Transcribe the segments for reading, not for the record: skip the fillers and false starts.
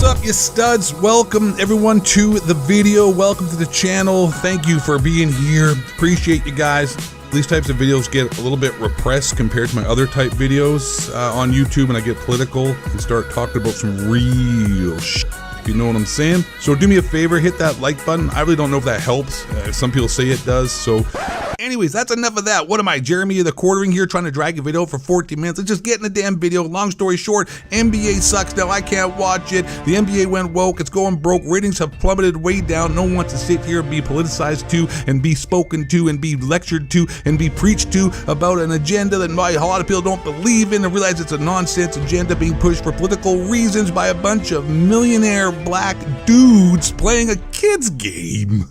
What's up, you studs? Welcome everyone to the video. Welcome to the channel. Thank you for being here. Appreciate you guys. These types of videos get a little bit repressed compared to my other type videos on YouTube, and I get political and start talking about some real shit, if you know what I'm saying. So do me a favor, hit that like button. I really don't know if that helps. Some people say it does. So anyways, that's enough of that. What am I, Jeremy the Quartering here, trying to drag a video for 14 minutes? Let's just get in the damn video. Long story short, NBA sucks now. I can't watch it. The NBA went woke. It's going broke. Ratings have plummeted way down. No one wants to sit here and be politicized to and be spoken to and be lectured to and be preached to about an agenda that a lot of people don't believe in and realize it's a nonsense agenda being pushed for political reasons by a bunch of millionaire black dudes playing a kid's game.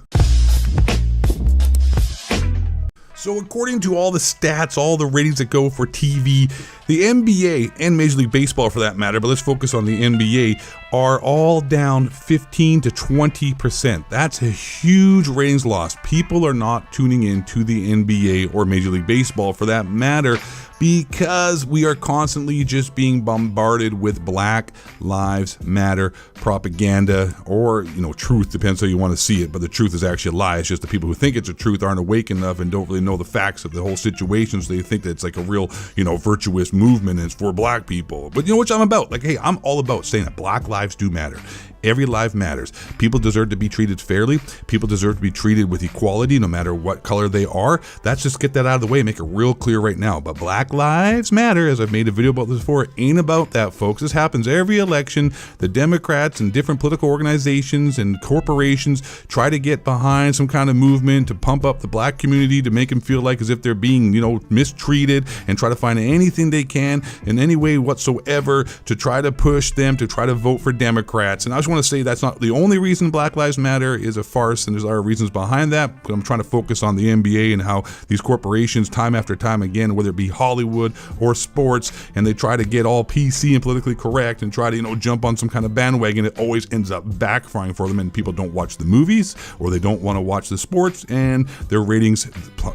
So according to all the stats, all the ratings that go for TV, the NBA and Major League Baseball for that matter, but let's focus on the NBA, are all down 15 to 20%. That's a huge ratings loss. People are not tuning in to the NBA or Major League Baseball for that matter, because we are constantly just being bombarded with Black Lives Matter propaganda, or, you know, truth, depends how you want to see it, but the truth is actually a lie. It's just the people who think it's a truth aren't awake enough and don't really know the facts of the whole situation, so they think that it's like a real, you know, virtuous movement and it's for black people. But you know what I'm about? Like, hey, I'm all about saying that Black lives do matter. Every life matters. People deserve to be treated fairly. People deserve to be treated with equality, no matter what color they are. Let's just get that out of the way and make it real clear right now. But Black Lives Matter, as I've made a video about this before, ain't about that, folks. This happens every election. The Democrats and different political organizations and corporations try to get behind some kind of movement to pump up the black community, to make them feel like as if they're being, you know, mistreated, and try to find anything they can in any way whatsoever to try to push them to try to vote for Democrats. And I just want to say that's not the only reason Black Lives Matter is a farce, and there's other reasons behind that, but I'm trying to focus on the NBA and how these corporations time after time again, whether it be Hollywood or sports, and they try to get all PC and politically correct and try to, you know, jump on some kind of bandwagon. It always ends up backfiring for them, and people don't watch the movies or they don't want to watch the sports, and their ratings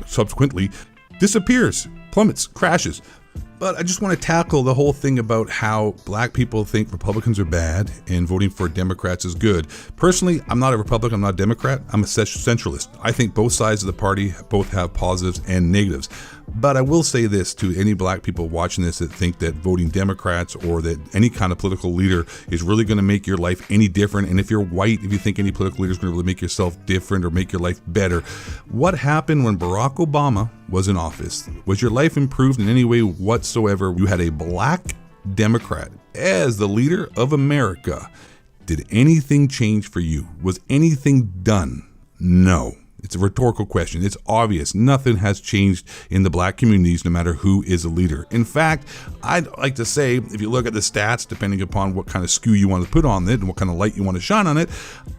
subsequently disappears, plummets, crashes. But I just want to tackle the whole thing about how black people think Republicans are bad and voting for Democrats is good. Personally, I'm not a Republican, I'm not a Democrat, I'm a centralist. I think both sides of the party both have positives and negatives. But I will say this to any black people watching this that think that voting Democrats or that any kind of political leader is really going to make your life any different. And if you're white, if you think any political leader is going to really make yourself different or make your life better, what happened when Barack Obama was in office? Was your life improved in any way whatsoever? You had a black Democrat as the leader of America. Did anything change for you? Was anything done? No. It's a rhetorical question. It's obvious. Nothing has changed in the black communities, no matter who is a leader. In fact, I'd like to say, if you look at the stats, depending upon what kind of skew you want to put on it and what kind of light you want to shine on it,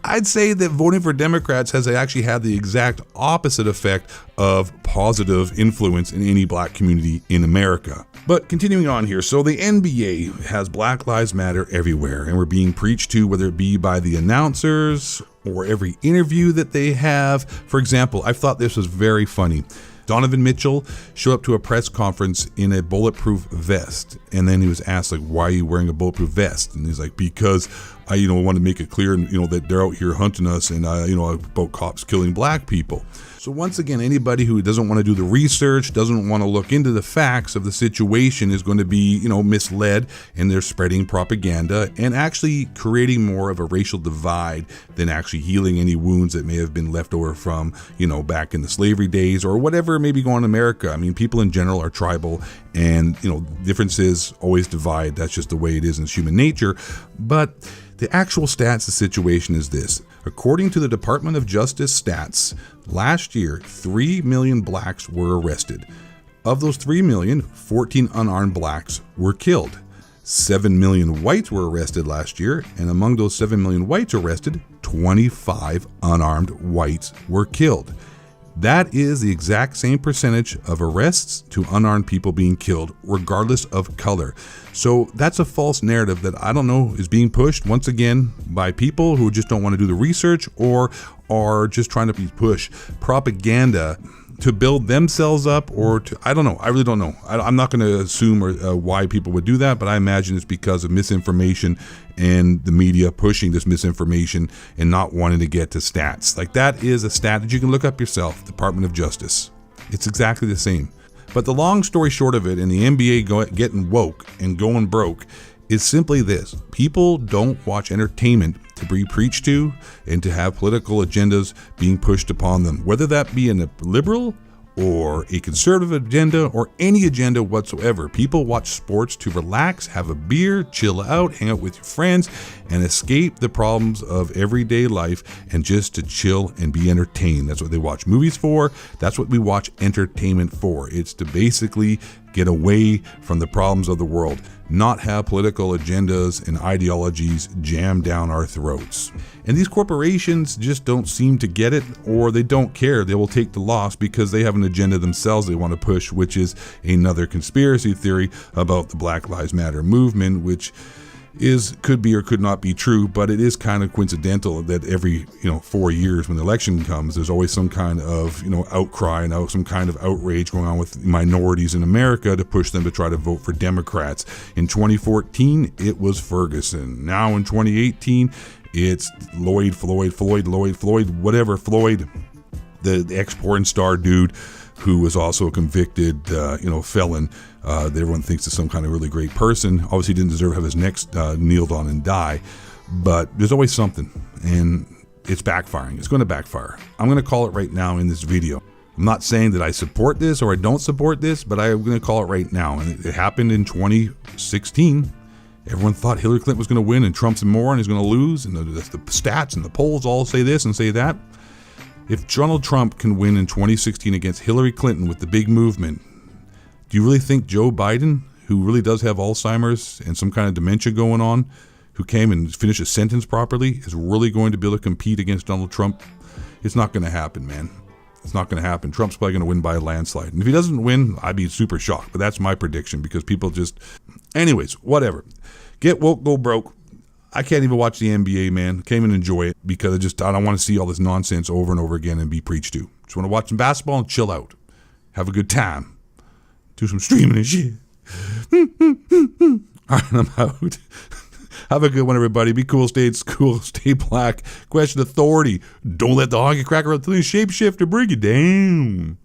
I'd say that voting for Democrats has actually had the exact opposite effect of positive influence in any black community in America. But continuing on here, so the NBA has Black Lives Matter everywhere, and we're being preached to, whether it be by the announcers or every interview that they have. For example, I thought this was very funny. Donovan Mitchell showed up to a press conference in a bulletproof vest, and then he was asked, like, why are you wearing a bulletproof vest? And he's like, because I, want to make it clear, that they're out here hunting us, and about cops killing black people. So once again, anybody who doesn't want to do the research, doesn't want to look into the facts of the situation is going to be, misled, and they're spreading propaganda and actually creating more of a racial divide than actually healing any wounds that may have been left over from, back in the slavery days or whatever may be going on in America. I mean, people in general are tribal, and, differences always divide. That's just the way it is in human nature. But the actual stats, the situation is this. According to the Department of Justice stats, last year, 3 million blacks were arrested. Of those 3 million, 14 unarmed blacks were killed. 7 million whites were arrested last year, and among those 7 million whites arrested, 25 unarmed whites were killed. That is the exact same percentage of arrests to unarmed people being killed, regardless of color. So that's a false narrative that I don't know is being pushed, once again, by people who just don't want to do the research or are just trying to push propaganda to build themselves up, or to, I don't know. I really don't know. I'm not going to assume why people would do that, but I imagine it's because of misinformation and the media pushing this misinformation and not wanting to get to stats. Like, that is a stat that you can look up yourself, Department of Justice. It's exactly the same. But the long story short of it, and the NBA getting woke and going broke, is simply this. People don't watch entertainment to be preached to and to have political agendas being pushed upon them, whether that be in a liberal or a conservative agenda or any agenda whatsoever. People watch sports to relax, have a beer, chill out, hang out with your friends, and escape the problems of everyday life, and just to chill and be entertained. That's what they watch movies for. That's what we watch entertainment for. It's to basically get away from the problems of the world, not have political agendas and ideologies jammed down our throats. And these corporations just don't seem to get it, or they don't care. They will take the loss because they have an agenda themselves they want to push, which is another conspiracy theory about the Black Lives Matter movement, which could be or could not be true, but it is kind of coincidental that every 4 years when the election comes, there's always some kind of outcry and some kind of outrage going on with minorities in America to push them to try to vote for Democrats. In 2014, it was Ferguson. Now in 2018, it's Floyd, whatever Floyd, the ex-porn star dude who was also a convicted felon. That everyone thinks is some kind of really great person. Obviously didn't deserve to have his neck kneeled on and die, but there's always something, and it's backfiring. It's going to backfire. I'm going to call it right now in this video. I'm not saying that I support this or I don't support this, but I'm going to call it right now. And it happened in 2016. Everyone thought Hillary Clinton was going to win and Trump's a moron, he's going to lose, and the stats and the polls all say this and say that. If Donald Trump can win in 2016 against Hillary Clinton with the big movement, do you really think Joe Biden, who really does have Alzheimer's and some kind of dementia going on, who came and finished a sentence properly, is really going to be able to compete against Donald Trump? It's not going to happen, man. It's not going to happen. Trump's probably going to win by a landslide. And if he doesn't win, I'd be super shocked. But that's my prediction, because people just... Anyways, whatever. Get woke, go broke. I can't even watch the NBA, man. Can't even enjoy it because I don't want to see all this nonsense over and over again and be preached to. Just want to watch some basketball and chill out. Have a good time. Do some streaming and shit. All right, I'm out. Have a good one, everybody. Be cool, stay black. Question authority. Don't let the hockey cracker up the shapeshifter bring you down.